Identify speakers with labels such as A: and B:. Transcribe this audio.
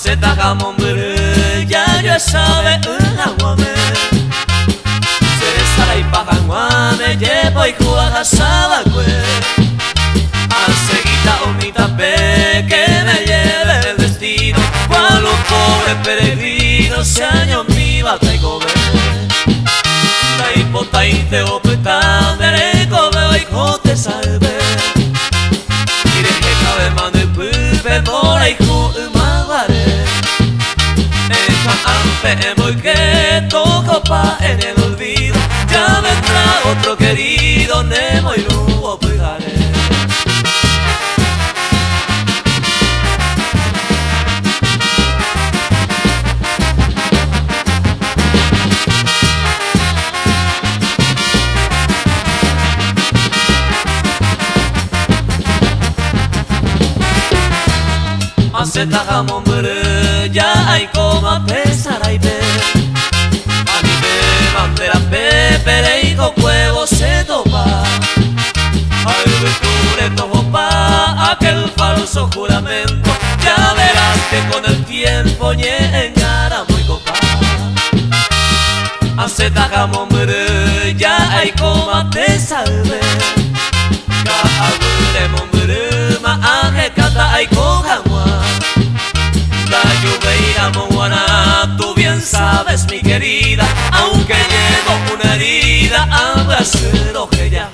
A: Aseta mombyry, ya yo sabe aguame. Sadesa Re pajanguame, llevo y juega sabacue. Seguita unita pe que me lleve el destino, cual un pobre peregrino se año mi bata y come. La hipota y te opeta, derecho me hijo te salve. Mire que cabe mano y pipe, mora y maguare. En muy que toco pa en el olvido, ya vendrá otro querido, Nemo y no pegaré. Aseta mombyry, ya hay como pesar y ver. Anime bandera pepe, hijo huevo se topa. Al venture tojo pa aquel falso juramento. Ya verás que con el tiempo llegará muy copa. Aseta mombyry, ya hay como te salve. Ka mombyry, ma aje kata ay kohamwa. La lluvia moana, tú bien sabes mi querida, aunque llevo una herida, abracero que ya.